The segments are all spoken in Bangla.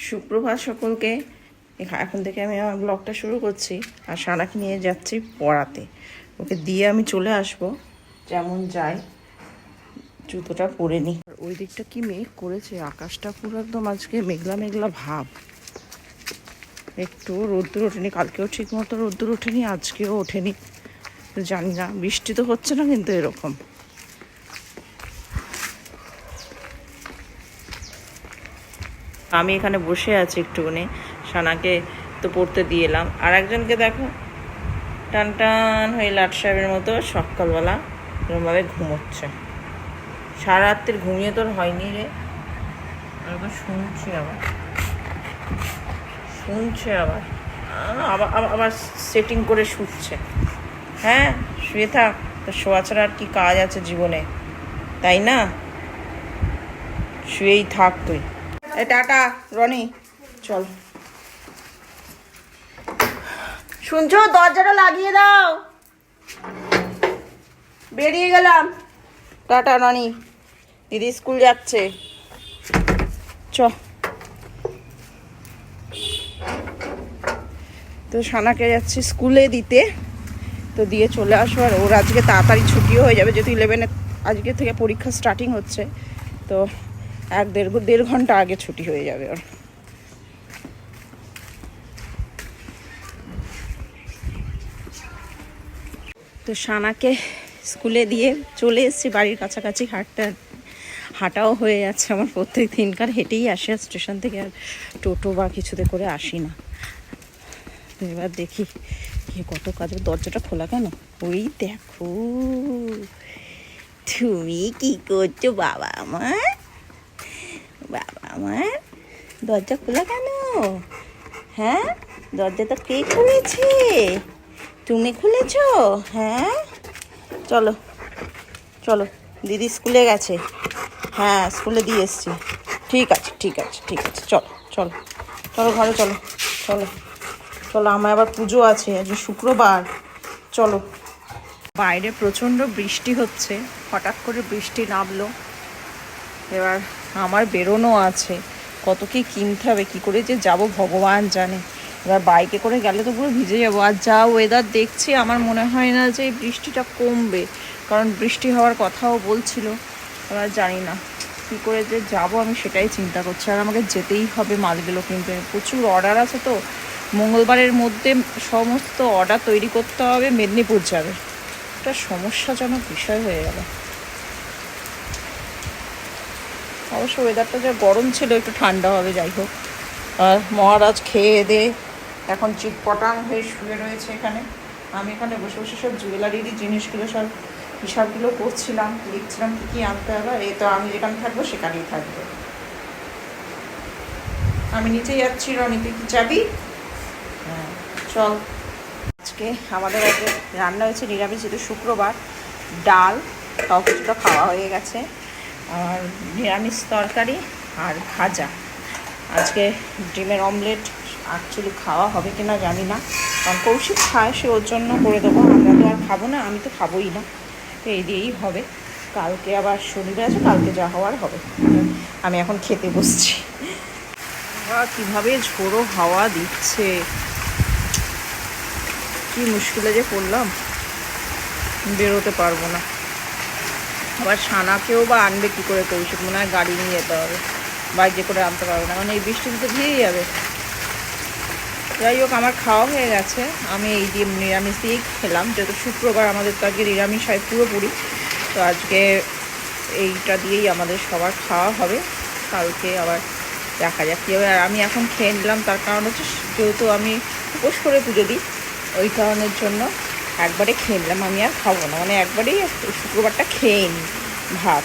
সুপ্রভাত সকলকে। এখন থেকে আমি আমার ব্লগটা শুরু করছি। আর সানাকে নিয়ে যাচ্ছি পড়াতে, ওকে দিয়ে আমি চলে আসব। যেমন যাই, জুতোটা পরে নিই। ওই দিকটা কি মেঘ করেছে, আকাশটা পুরো একদম আজকে মেঘলা মেঘলা ভাব। একটু রোদ্দুর ওঠেনি, কালকেও ঠিক মতো রোদ্দুর ওঠেনি, আজকেও ওঠেনি। জানি না, বৃষ্টি তো হচ্ছে না, কিন্তু এরকম। আমি এখানে বসে আছি একটুখানি, সানাকে তো পড়তে দিয়ে এলাম। আর একজনকে দেখো, টান টান হয়ে লাট সাহেবের মতো সকালবেলা এরকমভাবে ঘুমোচ্ছে। সারা রাত্রির ঘুমিয়ে তোর হয়নি রে। এরকম শুনছে আবার আবার সেটিং করে শুচ্ছে। হ্যাঁ, শুয়ে থাক, তো শোয়া ছাড়া আর কি কাজ আছে জীবনে, তাই না? শুয়েই থাক তুই। টাটা রনি, চল। শুনছো, দরজাটা লাগিয়ে দাও। বেরিয়ে গেলাম, টাটা রনি, দিদি স্কুল যাচ্ছে। চ। তো সানাকে যাচ্ছি স্কুলে দিতে, তো দিয়ে চলে আসবো। আর ওর আজকে তাড়াতাড়ি ছুটিও হয়ে যাবে, যেহেতু 11-এ আজকে থেকে পরীক্ষা স্টার্টিং হচ্ছে। তো দেড় ঘন্টা আগে ছুটি হয়ে যাবে ওর। তো সানাকে স্কুলে দিয়ে চলে এসেছি বাড়ির কাছাকাছি। হাঁটাও হয়ে যাচ্ছে আমার প্রত্যেক দিনকার, হেঁটেই আসি আর স্টেশন থেকে, আর টোটো বা কিছুতে করে আসি না। তো এবার দেখি কত কাজ। দরজাটা খোলা কেন? ওই দেখো, তুমি কি করছো বাবা আমার? দরজা খোলা কেন? হ্যাঁ, দরজা তো কে খুলেছে? তুমি খুলেছো? হ্যাঁ, চলো চলো, দিদি স্কুলে গেছে। হ্যাঁ, স্কুলে দিয়ে এসছি। ঠিক আছে চলো চলো চলো, ঘরে চলো চলো চলো। আমার আবার পুজো আছে, আজ শুক্রবার। চলো। বাইরে প্রচণ্ড বৃষ্টি হচ্ছে, হঠাৎ করে বৃষ্টি নামলো। এবার আমার বেরোনো আছে, কত কি কিনতে হবে, কী করে যে যাব ভগবান জানে। এবার বাইকে করে গেলে তো পুরো ভিজে যাবো। আর যা ওয়েদার দেখছি, আমার মনে হয় না যে বৃষ্টিটা কমবে, কারণ বৃষ্টি হওয়ার কথাও বলছিল। এবার জানি না কী করে যে যাব, আমি সেটাই চিন্তা করছি। আর আমাকে যেতেই হবে মালগুলো কিনতে, প্রচুর অর্ডার আছে। তো মঙ্গলবারের মধ্যে সমস্ত অর্ডার তৈরি করতে হবে, মেদিনীপুর যাবে। একটা সমস্যাজনক বিষয় হয়ে গেল। অবশ্য ওয়েদারটা যা গরম ছিল, একটু ঠান্ডা হবে, যাই হোক। আর মহারাজ খেয়ে দে এখন চিটপটাং হয়ে শুয়ে রয়েছে এখানে। আমি এখানে বসে বসে সব জুয়েলারিরই জিনিসগুলো সব হিসাবগুলো করছিলাম, লিখছিলাম কী কী আনতে হবে। এই তো আমি যেখানে থাকবো সেখানেই থাকবো। আমি নিচে যাচ্ছি, রনিতে কি যাবি? হ্যাঁ, চল। আজকে আমাদের আজকে রান্না হয়েছে নিরামিষ, যেহেতু শুক্রবার। ডাল, তাও কিছুটা খাওয়া হয়ে গেছে, আর নিরামিষ তরকারি আর ভাজা। আজকে ডিমের অমলেট অ্যাকচুয়ালি খাওয়া হবে কি না জানি না, কারণ কৌশিক খায়, সে ওর জন্য করে দেবো। আমরা তো আর খাবো না, আমি তো খাবোই না, তো এই দিয়েই হবে। কালকে আবার শনিবার আছে, কালকে যা হওয়ার হবে। আমি এখন খেতে বসছি। কীভাবে ঝোড়ো হাওয়া দিচ্ছে, কি মুশকিলে যে পড়লাম, বেরোতে পারবো না। আবার সানাকেও বা আনবে কী করে কৌশিক? মনে হয় গাড়ি নিয়ে যেতে হবে, বাইকে করে আনতে পারবে না, মানে এই বৃষ্টিতে তো ভিজে যাবে। যাই হোক, আমার খাওয়া হয়ে গেছে। আমি এই দিয়ে নিরামিষ দিয়েই খেলাম, যেহেতু শুক্রবার আমাদের তো আজকে নিরামিষ হয় পুরোপুরি। তো আজকে এইটা দিয়েই আমাদের সবার খাওয়া হবে, কালকে আবার দেখা যাক কী হবে। আর আমি এখন খেয়ে নিলাম, তার কারণ হচ্ছে যেহেতু আমি উপোস করে পুজো দিই, ওই কারণের জন্য একবারে খেয়ে নিলাম। আমি আর খাবো না, মানে একবারেই শুক্রবারটা খেয়ে নিই ভাত।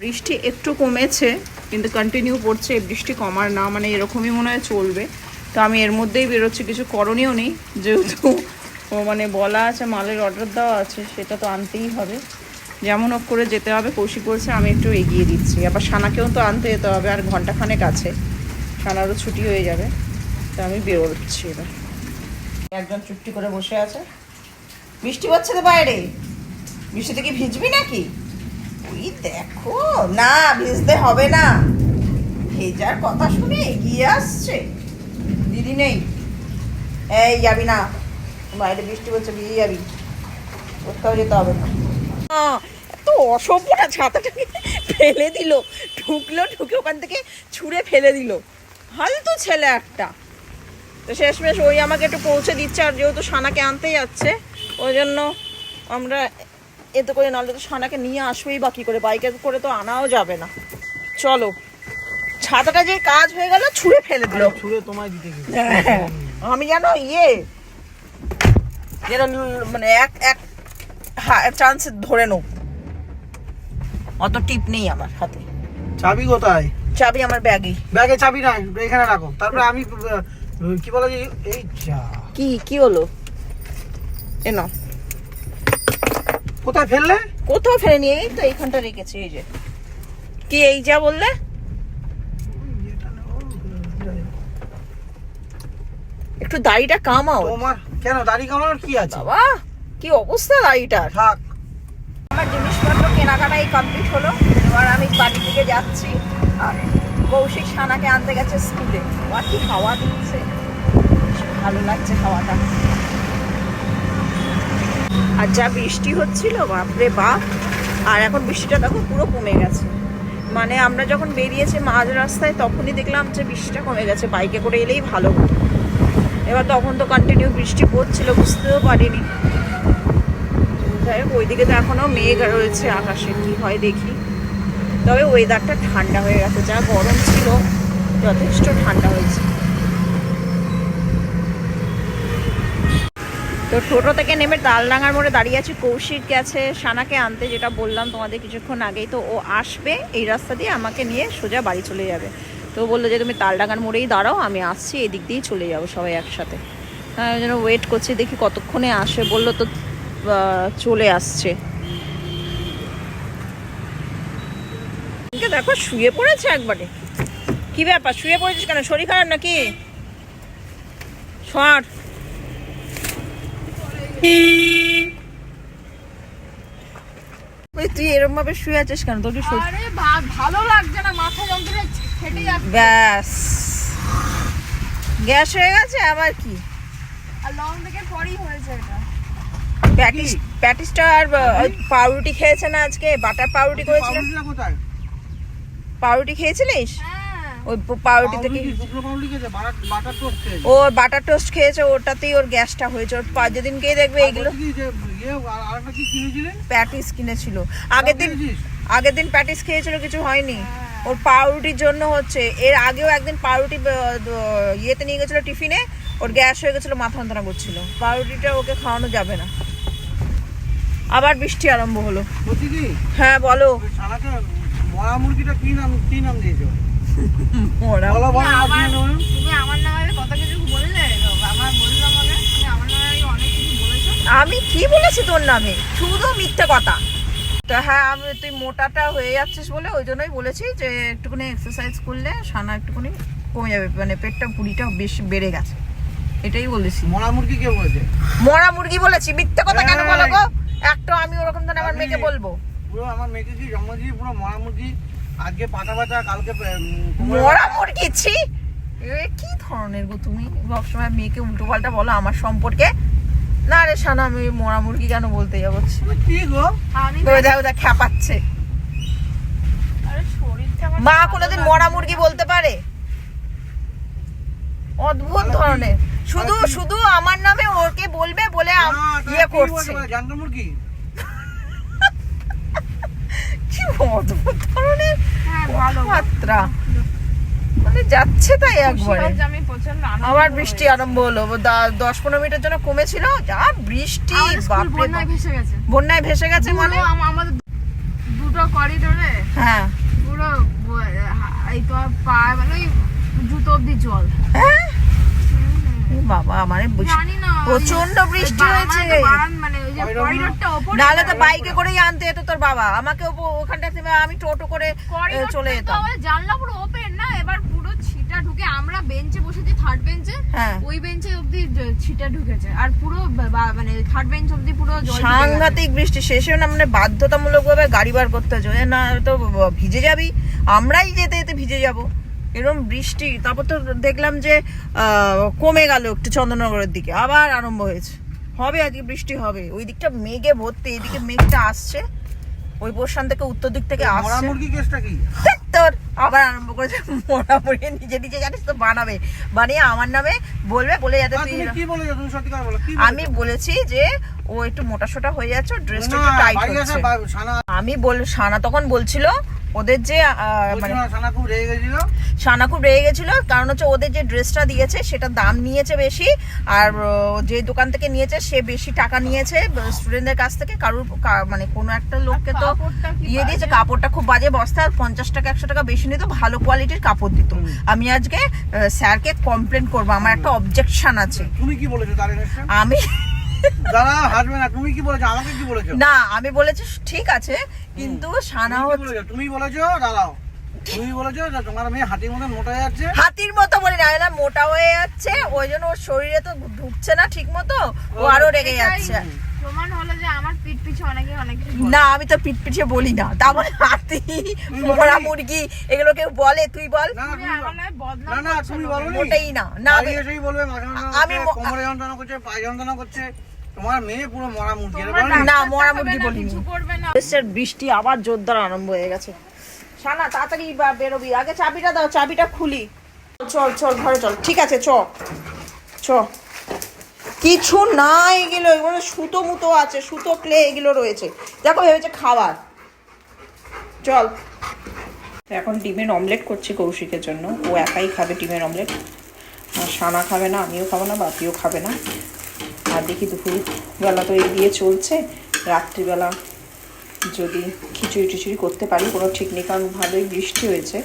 বৃষ্টি একটু কমেছে, কিন্তু কন্টিনিউ পড়ছে। বৃষ্টি কমার না, মানে এরকমই মনে হয় চলবে। তো আমি এর মধ্যেই বেরোচ্ছি, কিছু করণীয় নেই, যেহেতু মানে বলা আছে, মালের অর্ডার দেওয়া আছে, সেটা তো আনতেই হবে। যেমন হোক করে যেতে হবে। কৌশিক বলছে আমি একটু এগিয়ে দিচ্ছি, আবার সানাকেও তো আনতে যেতে হবে, আর ঘন্টাখানেক আছে, সানারও ছুটি হয়ে যাবে। তো আমি বেরোচ্ছি এবার। একজন চুপটি করে বসে আছে। বৃষ্টি হচ্ছে তো বাইরে, বৃষ্টিতে কি ভিজবি নাকি? ওই দেখো না, ভিজতে হবে না, ভেজার কথা শুনে এগিয়ে আসছে। দিদি নেই, এই যাবি না, বাইরে বৃষ্টি হচ্ছে, বেরিয়ে যাবি, কোথাও যেতে হবে না। এত অসভ্য না, ছাতাটাকে ফেলে দিল, ঢুকে ওখান থেকে ছুঁড়ে ফেলে দিল, ফালতু ছেলে একটা। তো শেষমেশ ওই আমাকে একটু পৌঁছে দিচ্ছে, আর যেহেতু সানাকে আনতে যাচ্ছে ওই জন্য আমরা এতে করে, নাহলে তো সানাকে নিয়ে আসবেই বা কি করে, বাইকে করে তো আনাও যাবে না। চলো, ছাতাটা যে কাজ হয়ে গেল, ছুঁড়ে ফেলে দিল। আমি জানো যেন মানে এক চান্স ধরে নেব, অত টিপ নেই আমার হাতে। চাবি কোথায়? চাবি আমার ব্যাগে। ব্যাগে চাবি নাই, এখানে রাখো। তারপরে আমি কি বলে যে এই কি হলো, এ নাও। কোথায় ফেললে? কোথাও ফেলেনি, এই তো এইখানটা রেখেছি। এই যে কি, এই যা বললে, একটু দাড়িটা কামাও। তোমার কেন দাড়ি কামানোর কি আছে? বাবা কি অবস্থা দাড়িটার। থাক, আমার জিনিসপত্র কেনাকাটাই কমপ্লিট হলো। এবার আমি বাড়ির দিকে যাচ্ছি, আর কৌশিক সানাকে আনতে গেছে স্কুলে। আর কি হাওয়া দিচ্ছে, ভালো লাগছে হাওয়াটা। আর যা বৃষ্টি হচ্ছিল, বাপরে বাপ। আর এখন বৃষ্টিটা দেখো পুরো কমে গেছে। মানে আমরা যখন বেরিয়েছি মাঝ রাস্তায়, তখনই দেখলাম যে বৃষ্টিটা কমে গেছে, বাইকে করে এলেই ভালো হতো। এবার তখন তো কন্টিনিউ বৃষ্টি পড়ছিল, বুঝতেও পারিনি। যাই হোক, ওইদিকে তো এখনো মেঘ রয়েছে আকাশে, কি হয় দেখি। তবে ওয়েদারটা ঠান্ডা হয়ে গেছে, যা গরম ছিল যথেষ্ট ঠান্ডা হয়েছে। তো টোটো থেকে নেমে তালডাঙ্গার মোড়ে দাঁড়িয়ে আছি। কৌশিক গেছে সানাকে আনতে, যেটা বললাম তোমাদের কিছুক্ষণ আগেই। তো ও আসবে এই রাস্তা দিয়ে, আমাকে নিয়ে সোজা বাড়ি চলে যাবে। তো বললো যে তুমি তালডাঙ্গার মোড়েই দাঁড়াও, আমি আসছি, এদিক দিয়েই চলে যাবো সবাই একসাথে। ওই জন্য ওয়েট করছি, দেখি কতক্ষণে আসে। বললো তো চলে আসছে। দেখো শুয়ে পড়েছে একবারে। কি ব্যাপার, শুয়ে পড়েছিস কেন? শরীর খারাপ নাকি? সর। তুই এরকম ভাবে শুয়ে আছিস কেন? তোর কি ভালো লাগছে না, মাথা যন্ত্রণা ফেটে যাচ্ছে। ব্যাস, গ্যাস হয়ে গেছে আবার কি? আর লং থেকে পরই হয়েছে এটা। প্যাটিসটা আর পাউরুটি খেয়েছে না আজকে? বাটার পাউরুটি করেছিল। পাউরুটি খেয়েছিলিস? ওই পাউরুটি থেকে ও বাটার টোস্ট খেয়েছে, ওটাতেই ওর গ্যাসটা হয়েছে। ওর যেদিনকেই দেখবে এগুলো প্যাটিস কিনেছিল। আগের দিন প্যাটিস খেয়েছিল, কিছু হয়নি। ওর পাউরুটির জন্য হচ্ছে। এর আগেও একদিন পাউরুটি ইয়েতে নিয়ে গেছিল টিফিনে, ওর গ্যাস হয়ে গেছিল, মাথা যন্ত্রণা করছিল। পাউরুটিটা ওকে খাওয়ানো যাবে না। আবার বৃষ্টি আরম্ভ হলো। হ্যাঁ বলো। মরা মুরগিটা কি নাম দিয়েছো? আমি কি বলেছি তোর নামে? শুধু মিথ্যে কথা। তো হ্যাঁ, তুই মোটাটা হয়ে যাচ্ছিস বলে ওই জন্যই বলেছি যে একটুখানি এক্সারসাইজ করলে সানা একটুখানি কমে যাবে, মানে পেটটা ভুঁড়িটা বেশি বেড়ে গেছে, এটাই বলেছি। মরা মুরগি কে বলেছে? মরা মুরগি বলেছি, মিথ্যে কথা কেন বলো গো? একটা আমি ওরকম ধরে আমার মেয়েকে বলবো? পুরো আমার মেয়েকে কি জন্ম দিয়ে পুরো মরা মুরগি, আজকে পাতা পাতা, কালকে মরা মুরগি। ছি, কি ধরনের গো তুমি? সবসময় মেয়েকে উল্টো পাল্টা বলো আমার সম্পর্কে। না রে সানা, আমি মরা মুরগি কেন বলতে যাবো? কি গো, দেখো খ্যাপাচ্ছে। মা কোনোদিন মরা মুরগি বলতে পারে? অদ্ভুত ধরনের। শুধু আমার নামে ওকে বলবে বলে ইয়ে করছে। জানতো মুরগি কি অদ্ভুত ধরনের মাত্রা, মানে যাচ্ছে তাই একবারে। আবার বৃষ্টি আরম্ভ হলো। 10-15 মিনিটের জন্য কমেছিল, যা বৃষ্টি, বন্যায় ভেসে গেছে। মানে আমাদের দুটো করিডোরে হ্যাঁ পুরো এই তো পা, মানে জুতো অব্দি জল। হ্যাঁ বাবা, আমার প্রচন্ড বৃষ্টি হয়েছে। নাহলে তো বাইকে করেই আনতে যেত তোর বাবা আমাকে ওখানটা থেকে। আমি টোটো করে চলে যেতাম। জানলা পুরো ওপেন না, এবার পুরো ছিটা ঢুকে। আমরা বেঞ্চে বসেছি, থার্ড বেঞ্চে, ওই বেঞ্চে অব্দি ছিটা ঢুকেছে। আর পুরো মানে থার্ড বেঞ্চ অব্দি পুরো সাংঘাতিক বৃষ্টি। শেষে না মানে বাধ্যতামূলক ভাবে গাড়ি বার করতে হচ্ছে, না তো ভিজে যাবি। আমরাই যেতে যেতে ভিজে যাব। এরকম বৃষ্টি, তারপর তো দেখলাম যে কমে গেল একটু চন্দননগরের দিকে, আবার আরম্ভ হয়েছে। হবে আজকে বৃষ্টি হবে, ওই দিকটা মেঘে ভর্তি, এদিকে মেঘটা আসছে ওই বর্ষান থেকে উত্তর দিক থেকে আসছে। মুরগি কেসটা কি তোর আবার আরম্ভ করেছে মোড়া মুড়িয়ে নিজে নিজে জানিস তো বানাবে, বানিয়ে আমার নামে বলবে, বলে যাতে তুই। কি বলেছো তুমি সত্যি কথা বলো? কি আমি বলেছি যে ও একটু মোটা সোটা হয়ে যাচ্ছে, ড্রেসটা একটু টাইট হচ্ছে। আমি সানা তখন বলছিল ওদের যে মানে সানা খুব রেগে গেছিল, কারণ হচ্ছে ওদের যে ড্রেসটা দিয়েছে সেটা দাম নিয়েছে বেশি, আর যে দোকান থেকে নিয়েছে সে বেশি টাকা নিয়েছে স্টুডেন্টদের কাছ থেকে। কারোর মানে কোনো একটা লোককে তো দিয়ে দিয়েছে, কাপড়টা খুব বাজে বস্তা, 50 টাকা 100 টাকা বেশি নিত, ভালো কোয়ালিটির কাপড় দিত। আমি আজকে স্যারকে কমপ্লেন করবো, আমার একটা অবজেকশন আছে। তুমি কি বলেছো? আমি তুমি কি বলেছো? আমাকে কি বলেছো? না, আমি বলেছি ঠিক আছে, কিন্তু সানা হচ্ছে। তুমি বলেছো দাঁড়াও, তুমি বলেছো যে তোমার মেয়ে হাতির মতো মোটা হয়ে যাচ্ছে। হাতির মতো বলি না, মোটা হয়ে যাচ্ছে, ওই জন্য ওর শরীরে তো ঢুকছে না ঠিক মতো, ও আরো রেগে যাচ্ছে। প্রমাণ হলো যে আমার পিঠ পিছে অনেকে অনেক না, আমি তো পিঠ পিছিয়ে বলি না, তারপরে হাতি মোড়া মুরগি এগুলো কেউ বলে? তুই বল। না তুমি বলো ওটাই না, না এসেই বলবে আমি কোমরে যন্ত্রণা করছে, পায়ে যন্ত্রণা করছে, তোমার মেয়ে পুরো মরা মুরগি। না, মরা মুরগি বলিনি। বৃষ্টি আবার জোরদার আরম্ভ হয়ে গেছে। সানা তাড়াতাড়ি বেরোবি, আগে চাবিটা দাও, চাবিটা খুলি। চল চল ঘরে চল। ঠিক আছে, চ কিছু নাই, এগুলো এগুলো সুতো মুতো আছে, সুতো ক্লে এগুলো রয়েছে, দেখো ভেবেছে খাবার। চল, এখন ডিমের অমলেট করছি কৌশিকের জন্য, ও একাই খাবে ডিমের অমলেট, আর সানা খাবে না, আমিও খাবো না, বাপিও খাবে না। আর দেখি দুপুরবেলা তো এই দিয়ে চলছে, রাত্রিবেলা যদি খিচুড়ি টিচুড়ি করতে পারি, কোনো ঠিক নেই, কারণ ভালোই বৃষ্টি হয়েছে,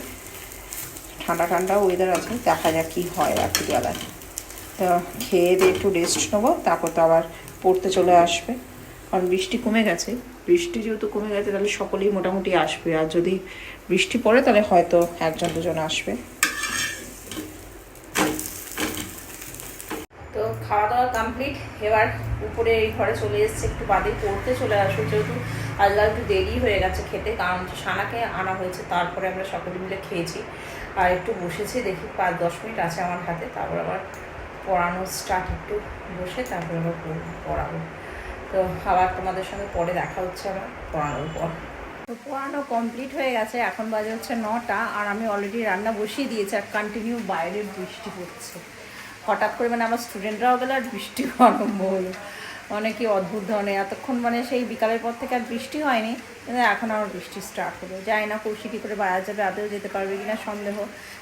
ঠান্ডা ঠান্ডা ওয়েদার আছে, দেখা যাক কী হয় রাত্রিবেলায়। তো খেয়ে দিয়ে একটু রেস্ট নেবো, তারপর তো আবার পড়তে চলে আসবে, কারণ বৃষ্টি কমে গেছে। বৃষ্টি যেহেতু কমে গেছে তাহলে সকলেই মোটামুটি আসবে, আর যদি বৃষ্টি পড়ে তাহলে হয়তো 1-2 আসবে। তো খাওয়া দাওয়া কমপ্লিট, এবার উপরে এই ঘরে চলে এসেছে, একটু বাদে পড়তে চলে আসবে, যেহেতু আজকাল একটু দেরি হয়ে গেছে খেতে, কারণ সানাকে আনা হয়েছে, তারপরে আমরা সকলে মিলে খেয়েছি। আর একটু বসেছি, দেখি 5-10 মিনিট আছে আমার হাতে, তারপর আবার পড়ানো স্টার্ট, একটু বসে তারপর আবার পড়াবো। তো আবার তোমাদের সঙ্গে পরে দেখা হচ্ছে আমার পড়ানোর পর। তো পড়ানো কমপ্লিট হয়ে গেছে, এখন বাজে হচ্ছে 9টা, আর আমি অলরেডি রান্না বসিয়ে দিয়েছি, আর কন্টিনিউ বাইরে বৃষ্টি পড়ছে। হঠাৎ করে মানে আমার স্টুডেন্টরাও গেলে আর বৃষ্টি আরম্ভ হলো, অনেকে অদ্ভুত ধরনের। এতক্ষণ মানে সেই বিকালের পর থেকে আর বৃষ্টি হয়নি, কিন্তু এখন আমার বৃষ্টি স্টার্ট হলো। জানি না কৌশিক কী করে বাইরে যাবে, আদেও যেতে পারবে কিনা সন্দেহ।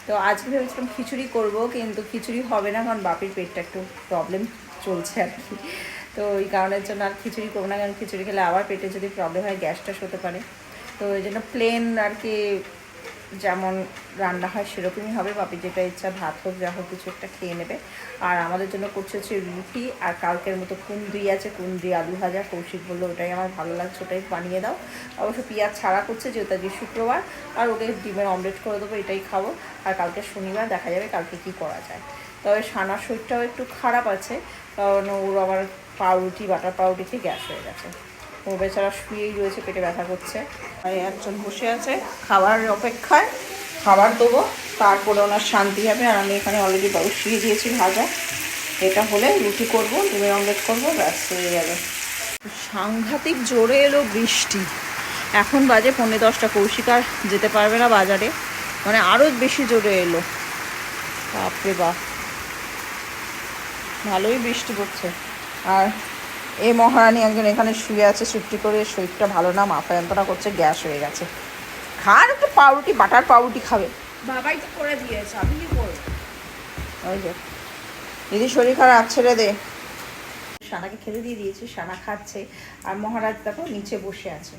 তো আজকে ভেবেছিলাম খিচুড়ি করব, কিন্তু খিচুড়ি হবে না, কারণ বাপির পেটটা একটু প্রবলেম চলছে আর কি। তো ওই কারণের জন্য আর খিচুড়ি করবো না, কারণ খিচুড়ি খেলে আবার পেটে যদি প্রবলেম হয়, গ্যাস ট্যাস হতে পারে। তো ওই জন্য প্লেন আর কি যেমন রান্না হয় সেরকমই হবে, বাপি যেটা ইচ্ছা, ভাত হোক যা হোক কিছু একটা খেয়ে নেবে। আর আমাদের জন্য করছে হচ্ছে রুটি, আর কালকের মতো কুন্দ্রি আছে, কুন্দ্রি আলু ভাজা। কৌশিক বললো ওটাই আমার ভালো লাগছে, ওটাই বানিয়ে দাও। অবশ্য পেঁয়াজ ছাড়া করছে, যেহেতু আজকে শুক্রবার, আর ওকে ডিমের অমলেট করে দেবো, এটাই খাবো। আর কালকে শনিবার, দেখা যাবে কালকে কি করা যায়। তবে সানার শরীরটাও একটু খারাপ আছে, কারণ ওর আবার পাউরুটি, বাটার পাউরুটি খেয়ে গ্যাস হয়ে গেছে। ও বেচারা শুয়েই রয়েছে, পেটে ব্যথা করছে। আর একজন বসে আছে খাবারের অপেক্ষায়, খাবার দেবো, তারপরে ওনার শান্তি হবে। আর আমি এখানে অলরেডি বসিয়ে দিয়েছি ভাজা, এটা হলে রুটি করবো, ডিমের অমলেট করবো, ব্যাস হয়ে যাবে। সাংঘাতিক জোরে এলো বৃষ্টি, এখন বাজে 9:45। কৌশিক আর যেতে পারবে না বাজারে, মানে আরও বেশি জোরে এলো, বাপরে বাপ, ভালোই বৃষ্টি পড়ছে। আর এই মহারানী একজন এখানে শুয়ে আছে চুপটি করে, শরীরটা ভালো না, মাথা যন্ত্রণা করছে, গ্যাস হয়ে গেছে। খান একটু পাউরুটি, বাটার পাউরুটি খাবে, বাবাই তো করে দিয়েছে, আমি কি করবো? ওই যে দিদি শরীর খারাপ, ছেড়ে দে। সানাকে খেতে দিয়ে দিয়েছি, সানা খাচ্ছে, আর মহারাজ দেখো নিচে বসে আছে।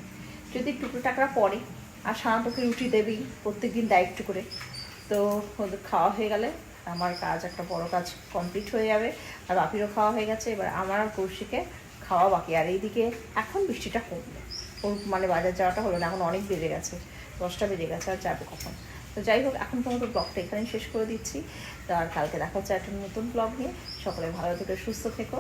যদি টুকরো টাকরা পড়ে, আর সানা তোকে রুটি দেবেই, প্রত্যেকদিন দেয় একটু করে। তো ওদের খাওয়া হয়ে গেলে আমার কাজ, একটা বড় কাজ কমপ্লিট হয়ে যাবে। আর বাপিরও খাওয়া হয়ে গেছে, এবার আমার আর কৌশিকে খাওয়া বাকি। আর এইদিকে এখন বৃষ্টিটা কমলো, ওর মানে বাজার যাওয়াটা হলো না, এখন অনেক বেজে গেছে, 10টা বেজে গেছে, আর যাবো কখন। তো যাই হোক, এখন তোমাদের ব্লগটা এখানেই শেষ করে দিচ্ছি। তো আর কালকে দেখা হচ্ছে একটা নতুন ব্লগ নিয়ে। সকলে ভালো থেকো, সুস্থ থেকো।